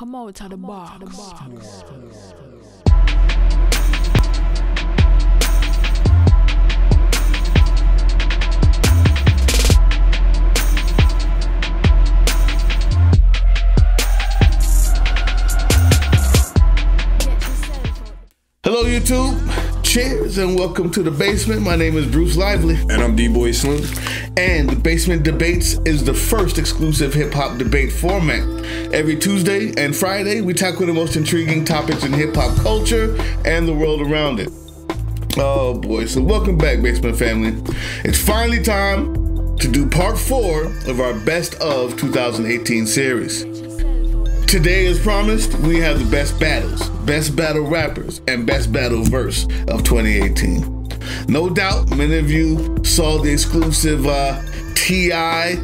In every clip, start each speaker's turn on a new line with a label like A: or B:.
A: Come out to the bar.
B: Hello YouTube, cheers and welcome to The Basement. My name is Bruce Lively.
C: And I'm D-Boy Slim.
B: And The Basement Debates is the first exclusive hip-hop debate format. Every Tuesday and Friday, we tackle the most intriguing topics in hip-hop culture and the world around it. Oh boy, so welcome back, Basement family. It's finally time to do part 4 of our Best of 2018 series. Today, as promised, we have the best battles, best battle rappers, and best battle verse of 2018. No doubt, many of you saw the exclusive T.I.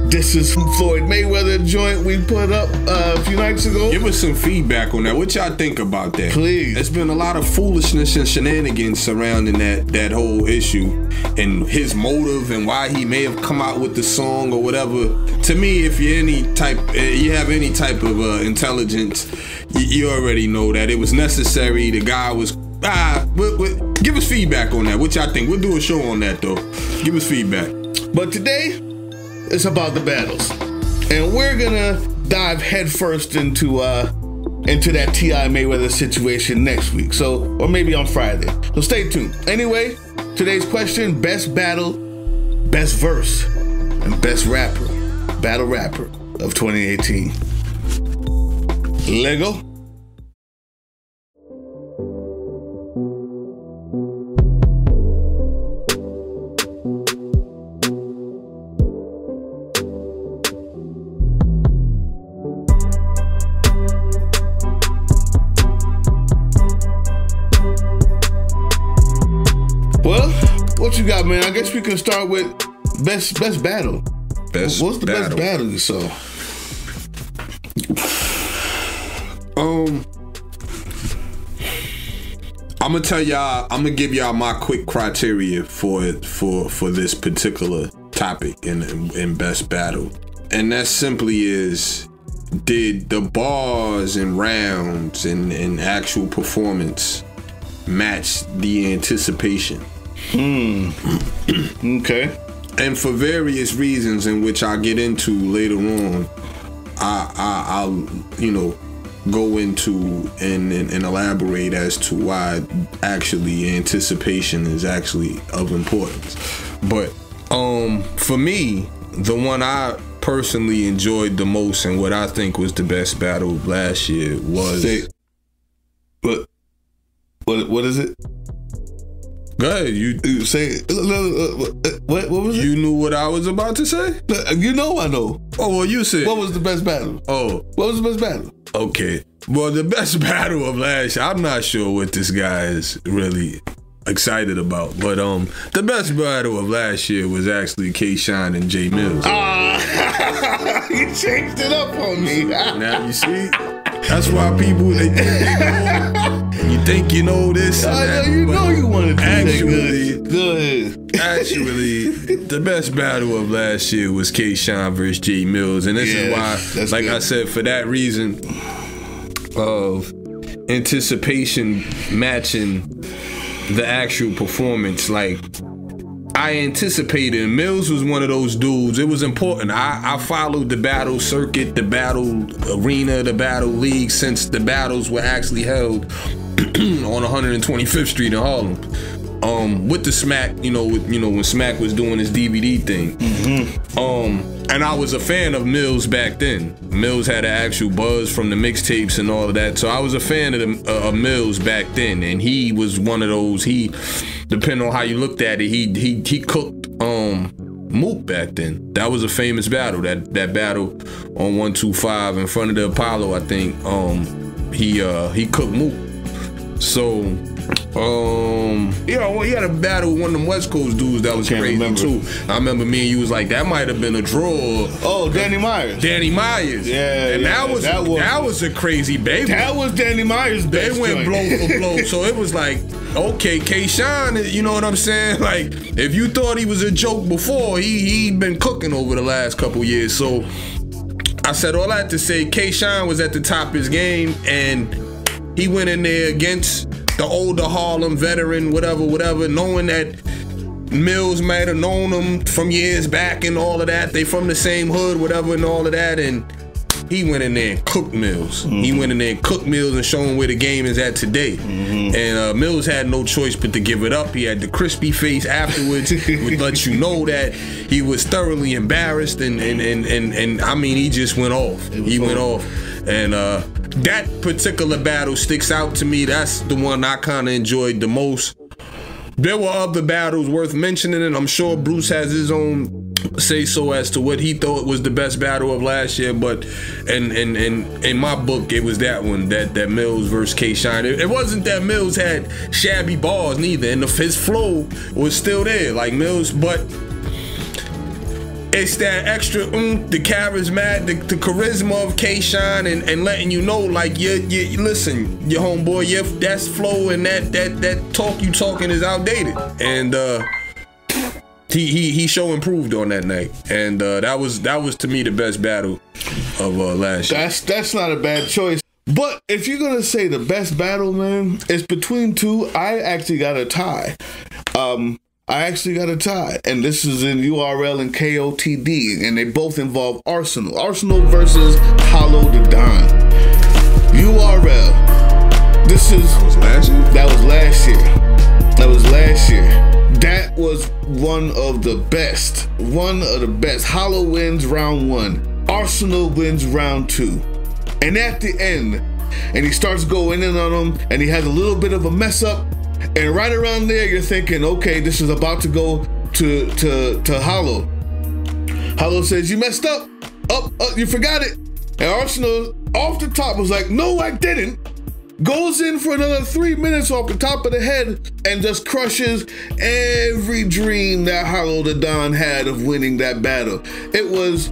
B: This is Floyd Mayweather joint we put up a few nights ago.
C: Give us some feedback on that. What y'all think about that?
B: Please.
C: There's been a lot of foolishness and shenanigans surrounding that whole issue and his motive and why he may have come out with the song or whatever. To me, if you have any type of intelligence, you already know that it was necessary. The guy was give us feedback on that. What y'all think? We'll do a show on that though. Give us feedback.
B: But today, it's about the battles, and we're gonna dive headfirst into that T.I. Mayweather situation next week, or maybe on Friday. So stay tuned. Anyway, today's question: best battle, best verse, and best battle rapper of 2018. Lego. Well, what you got, man? I guess we can start with best battle. What's the best battle you saw?
C: I'm gonna give y'all my quick criteria for this particular topic in best battle. And that simply is, did the bars and rounds and actual performance match the anticipation?
B: Okay. And
C: for various reasons, in which I'll get into later on, I'll go into and elaborate as to why actually anticipation is actually of importance. But for me, the one I personally enjoyed the most and what I think was the best battle of last year was
B: what is it?
C: Go ahead, you
B: say it. What was it?
C: You knew what I was about to say?
B: You know I know.
C: Oh, well, you said.
B: What was the best battle?
C: Oh.
B: What was the best battle?
C: Okay. Well, the best battle of last year, I'm not sure what this guy is really excited about, but the best battle of last year was actually K-Shine and J Mills.
B: You changed it up on me.
C: Now you see? That's why people, they think they know. You think you know this and that.
B: You know you wanted to
C: actually,
B: good.
C: Actually, the best battle of last year was K-Shine versus J Mills. And this is why, like I said, for that reason of anticipation matching the actual performance, like, I anticipated. Mills was one of those dudes. It was important. I followed the battle circuit, the battle arena, the battle league since the battles were actually held on 125th Street in Harlem. With the Smack, when Smack was doing his DVD thing. And I was a fan of Mills back then. Mills had an actual buzz from the mixtapes and all of that. So I was a fan of Mills back then. And he was one of those, depending on how you looked at it, he cooked Mook back then. That was a famous battle. That battle on 125 in front of the Apollo, I think. He cooked Mook. So he had a battle with one of them West Coast dudes that was crazy too. I remember me and you was like, that might have been a draw.
B: Oh, Danny Myers.
C: Yeah. And that was a crazy baby.
B: That was Danny Myers' best.
C: They went blow for blow. So it was like, okay, K-Shine, you know what I'm saying? Like, if you thought he was a joke before, he'd been cooking over the last couple years. So I I said all that to say K-Shine was at the top of his game, and he went in there against the older Harlem veteran, whatever, knowing that Mills might have known him from years back and all of that. They from the same hood, whatever, and all of that. And he went in there and cooked Mills. He went in there and cooked Mills and showed him where the game is at today. And Mills had no choice but to give it up. He had the crispy face afterwards, would let you know that he was thoroughly embarrassed. And I mean, he just went off. He went off. And that particular battle sticks out to me. That's the one I kind of enjoyed the most. There were other battles worth mentioning, and I'm sure Bruce has his own say-so as to what he thought was the best battle of last year, but in my book, it was that one, that Mills versus K-Shine. It wasn't that Mills had shabby bars neither, and his flow was still there, like Mills, but it's that extra the charisma, the charisma of K-Shine, and letting you know, like, you listen, your homeboy, that's flow and that talk you talking is outdated. And he show improved on that night, and that was to me the best battle of last year.
B: That's not a bad choice. But if you're gonna say the best battle, man, it's between two. I actually got a tie. And this is in URL and KOTD, and they both involve Arsenal. Arsenal versus Hollow the Don. URL. That was last year? That was last year. That was one of the best. Hollow wins round 1. Arsenal wins round 2. And at the end, and he starts going in on him, and he has a little bit of a mess up. And right around there, you're thinking, okay, this is about to go to Hollow. Hollow says, you messed up. You forgot it. And Arsenal, off the top, was like, no, I didn't. Goes in for another 3 minutes off the top of the head and just crushes every dream that Hollow the Don had of winning that battle. It was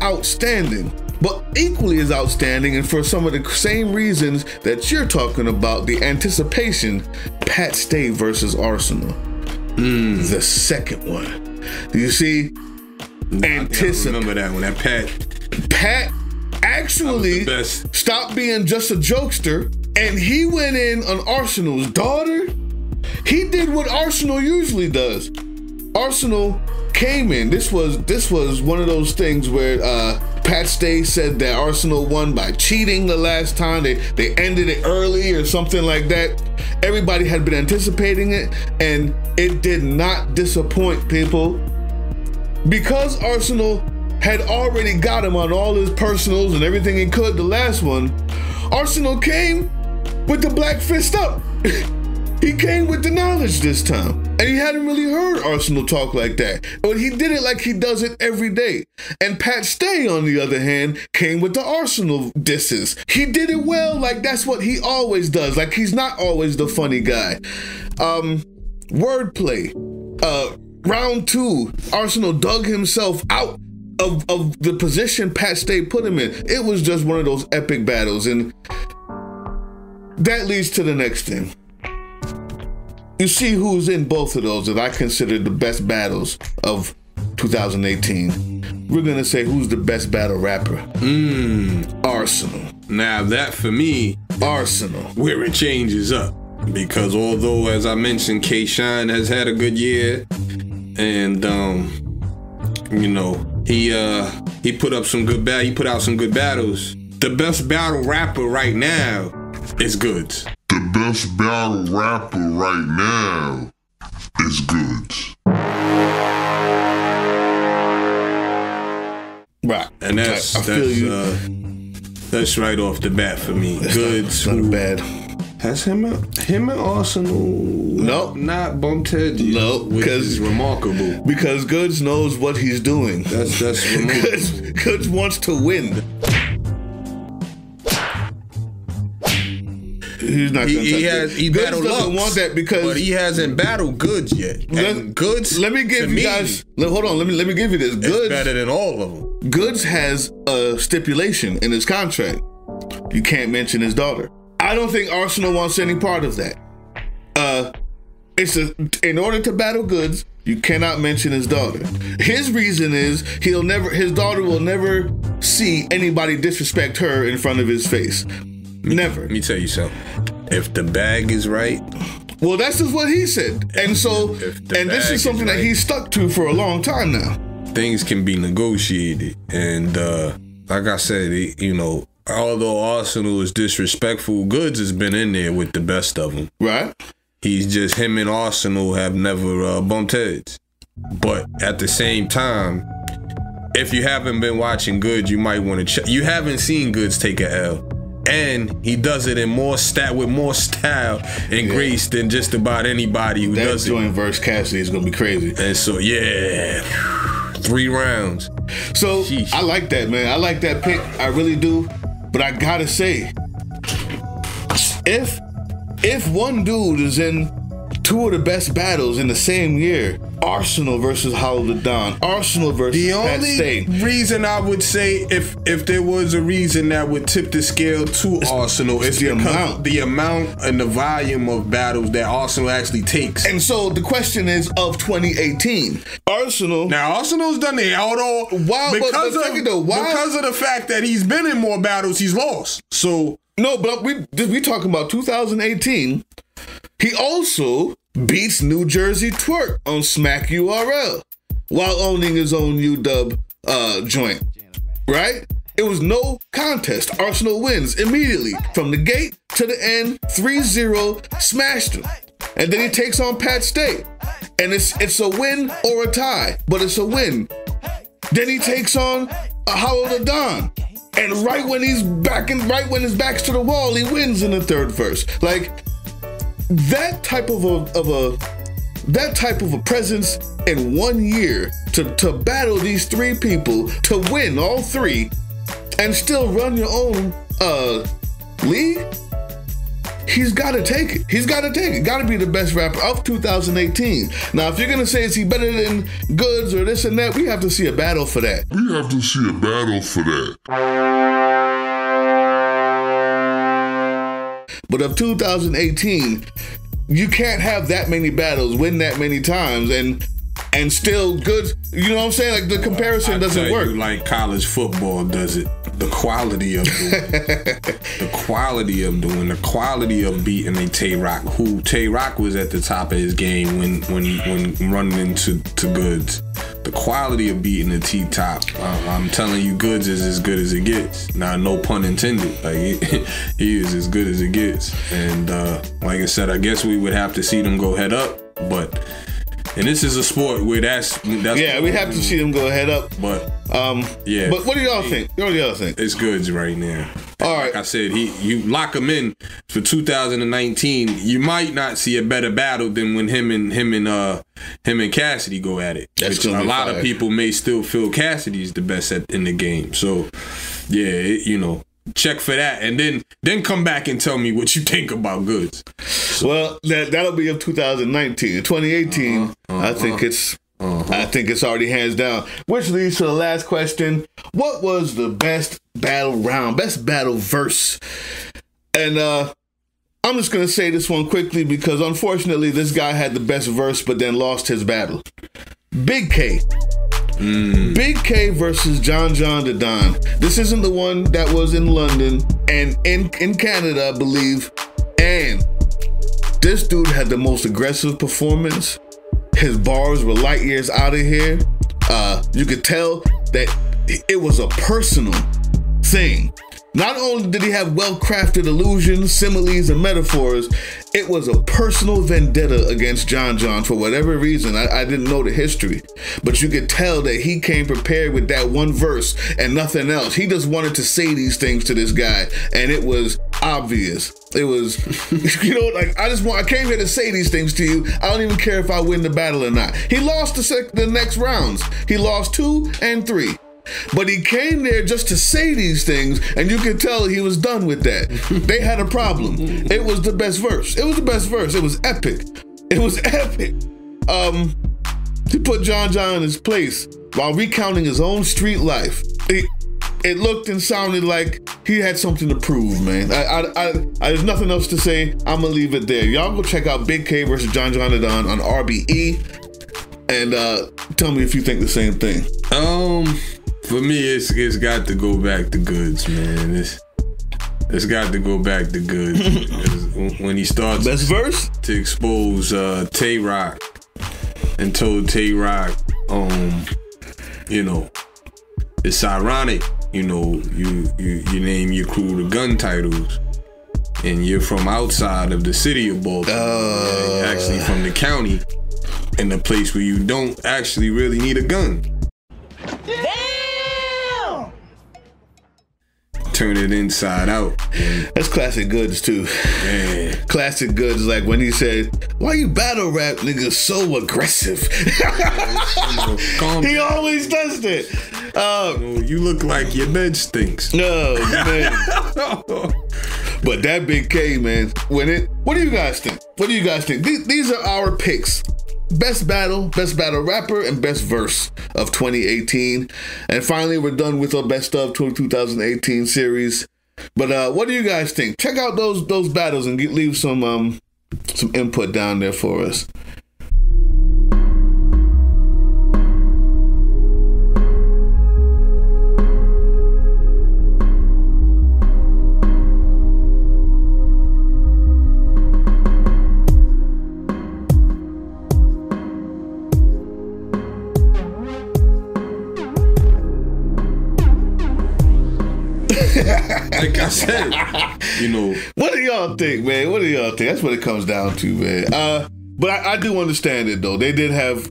B: outstanding. But equally as outstanding, and for some of the same reasons that you're talking about, the anticipation, Pat Stay versus Arsenal. The second one. Do you see?
C: I remember that one. That
B: Pat actually stopped being just a jokester, and he went in on Arsenal's daughter. He did what Arsenal usually does. Arsenal came in. This was one of those things where Pat Stay said that Arsenal won by cheating the last time. They ended it early or something like that. Everybody had been anticipating it, and it did not disappoint people. Because Arsenal had already got him on all his personals and everything he could the last one, Arsenal came with the black fist up. He came with the knowledge this time. And he hadn't really heard Arsenal talk like that. But he did it like he does it every day. And Pat Stay, on the other hand, came with the Arsenal disses. He did it well, like that's what he always does. Like he's not always the funny guy. Wordplay. Round 2, Arsenal dug himself out of the position Pat Stay put him in. It was just one of those epic battles. And that leads to the next thing. You see who's in both of those that I consider the best battles of 2018. We're gonna say who's the best battle rapper. Arsenal.
C: Now that for me,
B: Arsenal.
C: Where it changes up. Because although, as I mentioned, K-Shine has had a good year, and you know, he put out some good battles. The best battle rapper right now is Goods.
A: The best battle rapper right now is Goods.
B: Right.
C: And that's right off the bat for me. Goods.
B: Not bad.
C: Has him and Arsenal not bumped heads?
B: No,
C: which is remarkable.
B: Because Goods knows what he's doing.
C: That's remarkable.
B: Goods wants to win. He's not gonna
C: he battled
B: doesn't want that because,
C: but he hasn't battled Goods yet. Goods.
B: Let me give you guys. Hold on. Let me give you this. Goods
C: better than all of them.
B: Goods has a stipulation in his contract. You can't mention his daughter. I don't think Arsenal wants any part of that. In order to battle Goods, you cannot mention his daughter. His reason is his daughter will never see anybody disrespect her in front of his face. Never.
C: Let me tell you something. If the bag is right.
B: Well, that's just what he said. And so, and this is something that he's stuck to for a long time now.
C: Things can be negotiated. And like I said, you know, although Arsenal is disrespectful, Goods has been in there with the best of them.
B: Right.
C: He's just, him and Arsenal have never bumped heads. But at the same time, if you haven't been watching Goods, you might want to check. You haven't seen Goods take a L. And he does it in with more style and grace than just about anybody who does it. That
B: joint versus Cassidy is going to be crazy.
C: And so, 3 rounds.
B: So, sheesh. I like that, man. I like that pick. I really do. But I got to say, if one dude is in 2 of the best battles in the same year, Arsenal versus Hollow the Don, Arsenal versus Pat Stay.
C: The only reason I would say, if there was a reason that would tip the scale to Arsenal, it's the amount and the volume of battles that Arsenal actually takes.
B: And so the question is, of 2018, Arsenal's
C: done it, although because of the fact that he's been in more battles, he's lost. So
B: no, but we talking about 2018. He also beats New Jersey Twerk on Smack URL while owning his own UW joint, right? It was no contest. Arsenal wins immediately from the gate to the end, 3-0, smashed him. And then he takes on Pat Stay. And it's a win or a tie, but it's a win. Then he takes on Hollow the Don. And right when his back's to the wall, he wins in the 3rd verse. Like, that type of a presence in 1 year to battle these 3 people, to win all 3 and still run your own league, he's got to take it. He's got to take it. Got to be the best rapper of 2018. Now, if you're going to say, is he better than Goods or this and that, we have to see a battle for that. But of 2018, you can't have that many battles, win that many times, and still good. You know what I'm saying? Like, the comparison doesn't work.
C: Like college football does it. The quality of the quality of beating a Tay-Rock, who Tay-Rock was at the top of his game when running into Goods. The quality of beating the T-top, I'm telling you, Goods is as good as it gets. Now, no pun intended. Like, he is as good as it gets. And like I said, I guess we would have to see them go head up. But and this is a sport where that's
B: we have to see them go head up.
C: But
B: yeah. But what do y'all think? What do y'all think?
C: It's Goods right now.
B: All right.
C: Like I said, you lock him in for 2019. You might not see a better battle than when him and Cassidy go at it.
B: That's
C: which a lot of people may still feel Cassidy's the best in the game. So yeah, check for that, and then come back and tell me what you think about Goods. So,
B: well, that'll be of 2019. In 2018, I think it's already hands down. Which leads to the last question: what was the best battle round, best battle verse? And I'm just gonna say this one quickly because unfortunately this guy had the best verse, but then lost his battle. Big K. Big K versus John the Don. This isn't the one that was in London and in Canada, I believe. And this dude had the most aggressive performance. His bars were light years out of here. You could tell that it was a personal thing. Not only did he have well-crafted allusions, similes, and metaphors, it was a personal vendetta against John for whatever reason. I didn't know the history, but you could tell that he came prepared with that one verse and nothing else. He just wanted to say these things to this guy, and it was obvious. It was, like, I came here to say these things to you. I don't even care if I win the battle or not. He lost the next rounds. He lost 2 and 3. But he came there just to say these things, and you could tell he was done with that. They had a problem. It was the best verse. It was the best verse. It was epic. It was epic. He put John in his place while recounting his own street life. It looked and sounded like he had something to prove, man. There's nothing else to say. I'm gonna leave it there. Y'all go check out Big K versus John the Don on RBE. And tell me if you think the same thing.
C: For me, it's got to go back to Goods, man. It's got to go back to Goods. When he starts
B: best verse
C: to expose Tay Rock and told Tay Rock, you know, it's ironic, you know, you name your crew the gun titles, and you're from outside of the city of Baltimore. You're actually from the county, in a place where you don't actually really need a gun.
D: Damn!
C: Turn it inside out.
B: That's classic Goods too.
C: Man.
B: Classic Goods, like when he said, "Why you battle rap niggas so aggressive?" He always does that.
C: You look like your bed stinks.
B: No, man. But that Big K, man, what do you guys think? What do you guys think? These are our picks. Best battle rapper, and best verse of 2018. And finally, we're done with our best of 2018 series. But what do you guys think? Check out those battles and leave some input down there for us.
C: Like I said, you know.
B: What do y'all think, man? What do y'all think? That's what it comes down to, man. But I do understand it, though. They did have,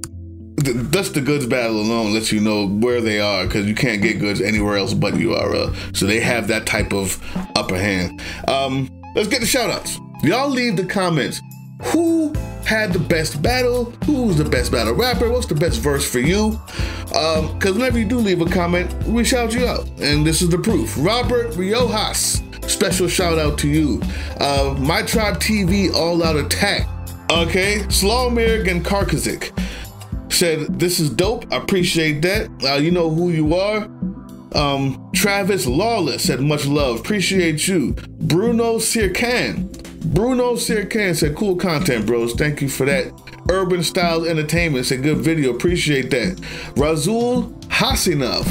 B: just the Goods battle alone lets you know where they are, because you can't get Goods anywhere else but URL. So they have that type of upper hand. Let's get the shout outs. Y'all leave the comments. Who had the best battle? Who's the best battle rapper? What's the best verse for you? Because whenever you do leave a comment, we shout you out. And this is the proof. Robert Riojas, special shout out to you. My Tribe TV All Out Attack. Okay, Slawmir Genkarkazik said, "This is dope. I appreciate that. You know who you are." Travis Lawless said, "Much love. Appreciate you." Bruno Sirkan said, "Cool content, bros. Thank you for that." Urban Styles Entertainment said, "Good video. Appreciate that." Rasul Hasinov.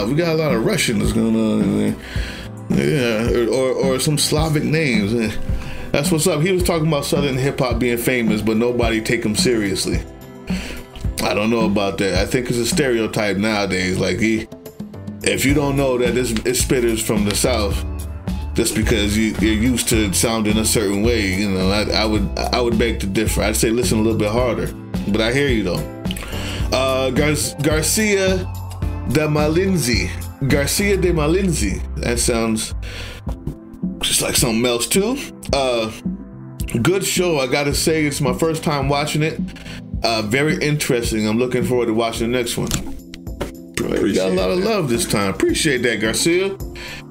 B: We got a lot of Russians going on in there. Yeah, or some Slavic names. That's what's up. He was talking about Southern hip hop being famous, but nobody take him seriously. I don't know about that. I think it's a stereotype nowadays. Like, if you don't know that it's spitters from the South, just because you're used to sounding a certain way, you know, I would beg to differ. I'd say listen a little bit harder. But I hear you though. Garcia de Malinzi. That sounds just like something else too. Good show. I gotta say, it's my first time watching it. Very interesting. I'm looking forward to watching the next one. We got a lot of love this time. Appreciate that, Garcia.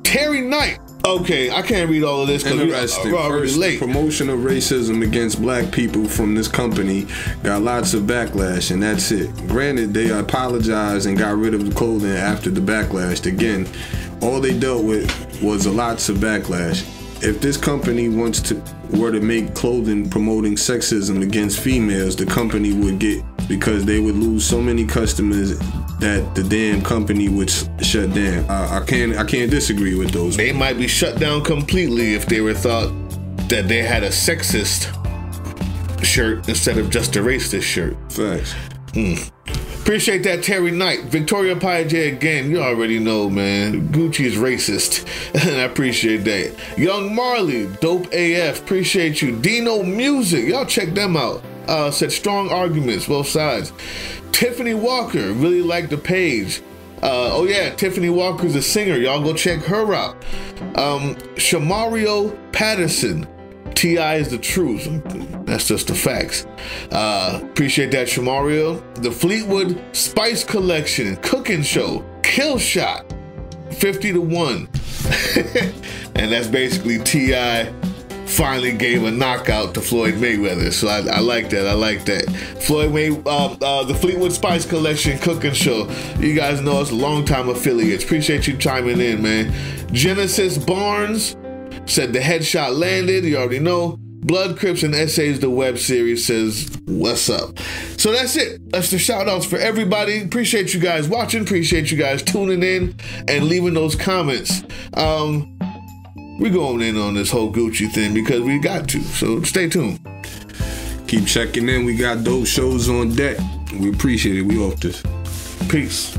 B: Terry Knight. Okay, I can't read all of this because we're already late.
C: Promotion of racism against black people from this company got lots of backlash, and that's it. Granted, they apologized and got rid of the clothing after the backlash. Again, all they dealt with was lots of backlash. If this company were to make clothing promoting sexism against females, the company would get, because they would lose so many customers that the damn company would shut down. I can't disagree with those.
B: They might be shut down completely if they were thought that they had a sexist shirt instead of just a racist shirt.
C: Facts.
B: Appreciate that, Terry Knight. Victoria Paige again. You already know, man. Gucci is racist, and I appreciate that. Young Marley, dope AF. Appreciate you. Dino Music. Y'all check them out. Said strong arguments, both sides. Tiffany Walker, really like the page. Oh yeah, Tiffany Walker's a singer. Y'all go check her out. Shamario Patterson. T.I. is the truth. That's just the facts. Appreciate that, Shamario. The Fleetwood Spice Collection Cooking Show Kill Shot 50-1. And that's basically T.I. finally gave a knockout to Floyd Mayweather. So I like that. I like that. The Fleetwood Spice Collection Cooking Show. You guys know us, longtime affiliates. Appreciate you chiming in, man. Genesis Barnes said the headshot landed. You already know. Blood, Crips, and Essays, the web series, says, what's up? So that's it. That's the shout outs for everybody. Appreciate you guys watching. Appreciate you guys tuning in and leaving those comments. We're going in on this whole Gucci thing because we got to. So stay tuned.
C: Keep checking in. We got those shows on deck. We appreciate it. We off this.
B: Peace.